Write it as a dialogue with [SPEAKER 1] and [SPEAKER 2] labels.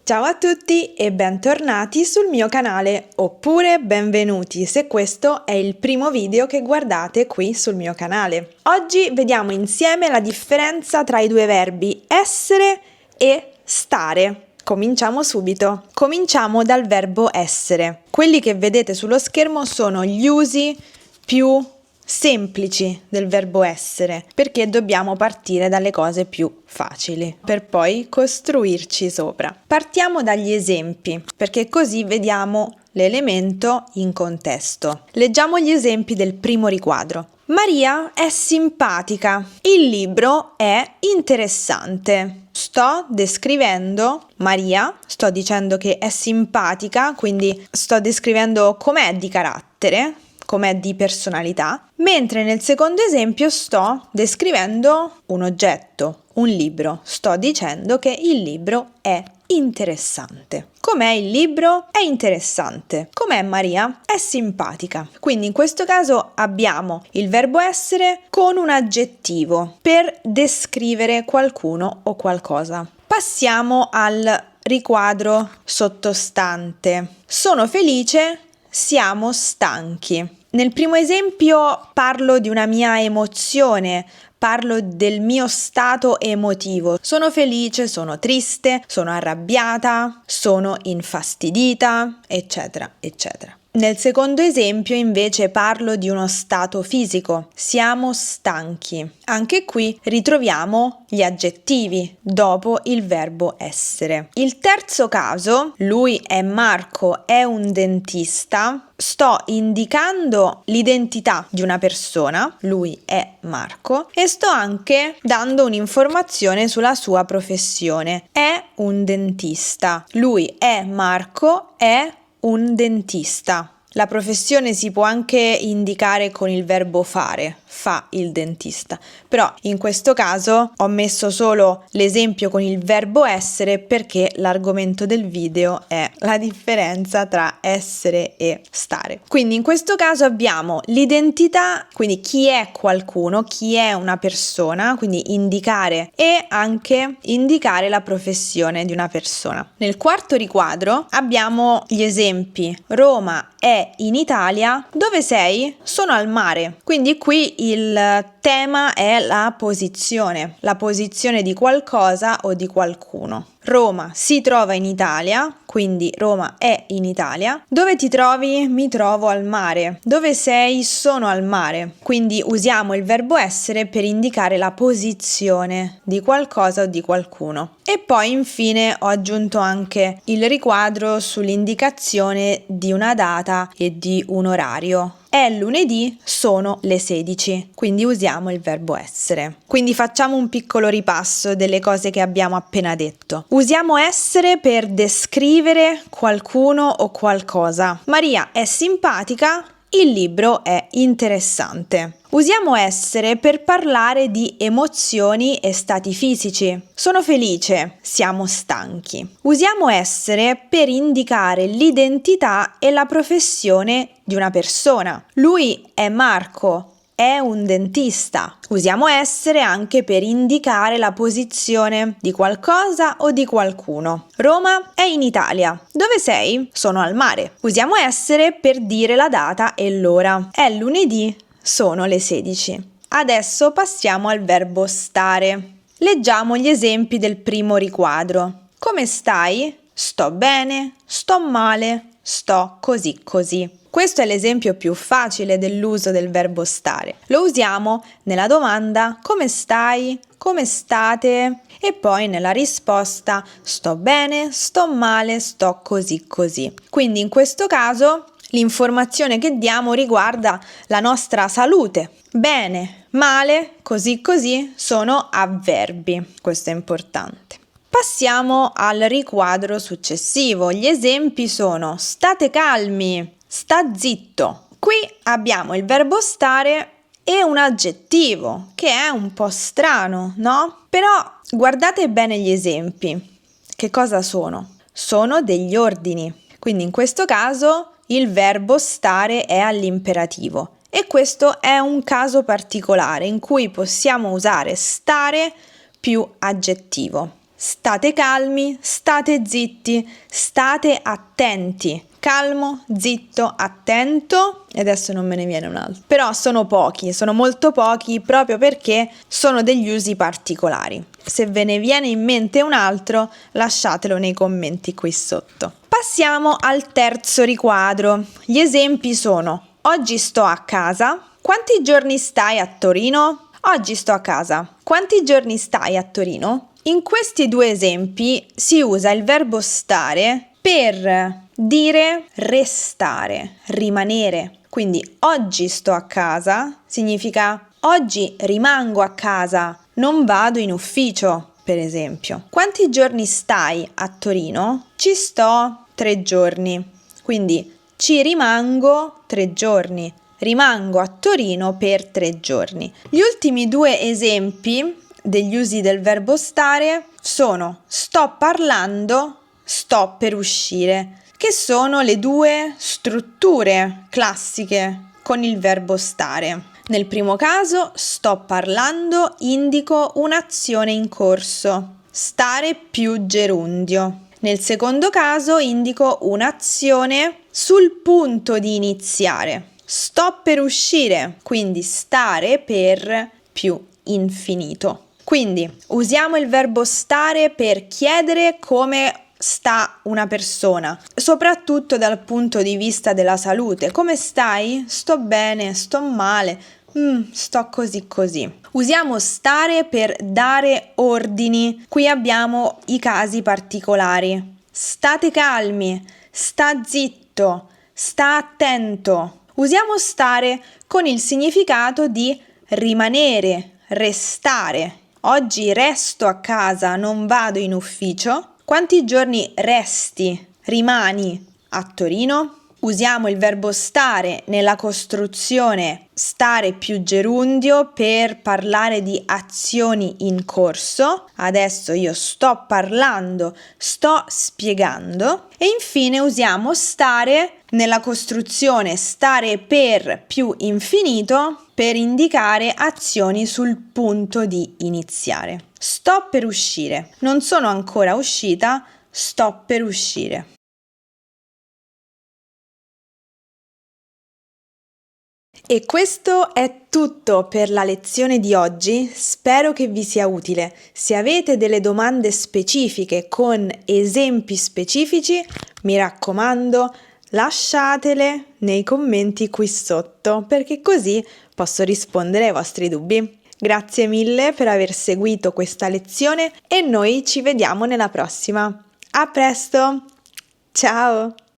[SPEAKER 1] Ciao a tutti e bentornati sul mio canale, oppure benvenuti se questo è il primo video che guardate qui sul mio canale. Oggi vediamo insieme la differenza tra i due verbi essere e stare. Cominciamo subito. Cominciamo dal verbo essere. Quelli che vedete sullo schermo sono gli usi più semplici del verbo essere, perché dobbiamo partire dalle cose più facili per poi costruirci sopra. Partiamo dagli esempi, perché così vediamo l'elemento in contesto. Leggiamo gli esempi del primo riquadro. Maria è simpatica. Il libro è interessante. Sto descrivendo Maria, sto dicendo che è simpatica, quindi sto descrivendo com'è di carattere, com'è di personalità, mentre nel secondo esempio sto descrivendo un oggetto, un libro. Sto dicendo che il libro è interessante. Com'è il libro? È interessante. Com'è Maria? È simpatica. Quindi in questo caso abbiamo il verbo essere con un aggettivo per descrivere qualcuno o qualcosa. Passiamo al riquadro sottostante. Sono felice, siamo stanchi. Nel primo esempio parlo di una mia emozione, parlo del mio stato emotivo. Sono felice, sono triste, sono arrabbiata, sono infastidita, eccetera, eccetera. Nel secondo esempio invece parlo di uno stato fisico. Siamo stanchi. Anche qui ritroviamo gli aggettivi dopo il verbo essere. Il terzo caso, lui è Marco, è un dentista. Sto indicando l'identità di una persona, lui è Marco, e sto anche dando un'informazione sulla sua professione. È un dentista. Lui è Marco, è un dentista. La professione si può anche indicare con il verbo fare, fa il dentista, però in questo caso ho messo solo l'esempio con il verbo essere perché l'argomento del video è la differenza tra essere e stare. Quindi in questo caso abbiamo l'identità, quindi chi è qualcuno, chi è una persona, quindi indicare, e anche indicare la professione di una persona. Nel quarto riquadro abbiamo gli esempi: Roma è in Italia. Dove sei? Sono al mare. Quindi qui il tema è la posizione di qualcosa o di qualcuno. Roma si trova in Italia, quindi Roma è in Italia. Dove ti trovi? Mi trovo al mare. Dove sei? Sono al mare. Quindi usiamo il verbo essere per indicare la posizione di qualcosa o di qualcuno. E poi infine ho aggiunto anche il riquadro sull'indicazione di una data e di un orario. È lunedì, sono le 16, quindi usiamo il verbo essere. Quindi facciamo un piccolo ripasso delle cose che abbiamo appena detto. Usiamo essere per descrivere qualcuno o qualcosa. Maria è simpatica, il libro è interessante. Usiamo essere per parlare di emozioni e stati fisici. Sono felice, siamo stanchi. Usiamo essere per indicare l'identità e la professione di una persona. Lui è Marco, è un dentista. Usiamo essere anche per indicare la posizione di qualcosa o di qualcuno. Roma è in Italia. Dove sei? Sono al mare. Usiamo essere per dire la data e l'ora. È lunedì, sono le 16. Adesso passiamo al verbo stare. Leggiamo gli esempi del primo riquadro. Come stai? Sto bene, sto male, sto così così. Questo è l'esempio più facile dell'uso del verbo stare. Lo usiamo nella domanda come stai, come state, e poi nella risposta sto bene, sto male, sto così così. Quindi in questo caso l'informazione che diamo riguarda la nostra salute. Bene, male, così così sono avverbi. Questo è importante. Passiamo al riquadro successivo. Gli esempi sono state calmi, sta zitto. Qui abbiamo il verbo stare e un aggettivo che è un po' strano, no? Però guardate bene gli esempi. Che cosa sono? Sono degli ordini. Quindi in questo caso il verbo stare è all'imperativo e questo è un caso particolare in cui possiamo usare stare più aggettivo. state calmi, state zitti, state attenti. Calmo, zitto, attento, e adesso non me ne viene un altro. Però sono pochi, sono molto pochi proprio perché sono degli usi particolari. Se ve ne viene in mente un altro, lasciatelo nei commenti qui sotto. Passiamo al terzo riquadro. Gli esempi sono: oggi sto a casa. Quanti giorni stai a Torino? Oggi sto a casa. Quanti giorni stai a Torino? In questi due esempi si usa il verbo stare per dire restare, rimanere. Quindi oggi sto a casa significa oggi rimango a casa, non vado in ufficio, per esempio. Quanti giorni stai a Torino? Ci sto 3 giorni. Quindi ci rimango 3 giorni. Rimango a Torino per 3 giorni. Gli ultimi due esempi degli usi del verbo stare sono sto parlando, sto per uscire, che sono le due strutture classiche con il verbo stare. Nel primo caso, sto parlando, indico un'azione in corso, stare più gerundio. Nel secondo caso, indico un'azione sul punto di iniziare. Sto per uscire, quindi stare per più infinito. Quindi usiamo il verbo stare per chiedere come sta una persona, soprattutto dal punto di vista della salute. Come stai? Sto bene, sto male, sto così così. Usiamo stare per dare ordini. Qui abbiamo i casi particolari. State calmi, sta zitto, sta attento. Usiamo stare con il significato di rimanere, restare. Oggi resto a casa, non vado in ufficio. Quanti giorni resti, rimani a Torino? Usiamo il verbo stare nella costruzione stare più gerundio per parlare di azioni in corso. Adesso io sto parlando, sto spiegando. E infine usiamo stare nella costruzione stare per più infinito per indicare azioni sul punto di iniziare. Sto per uscire. Non sono ancora uscita, sto per uscire. E questo è tutto per la lezione di oggi, spero che vi sia utile. Se avete delle domande specifiche con esempi specifici, mi raccomando, lasciatele nei commenti qui sotto, perché così posso rispondere ai vostri dubbi. Grazie mille per aver seguito questa lezione e noi ci vediamo nella prossima. A presto! Ciao!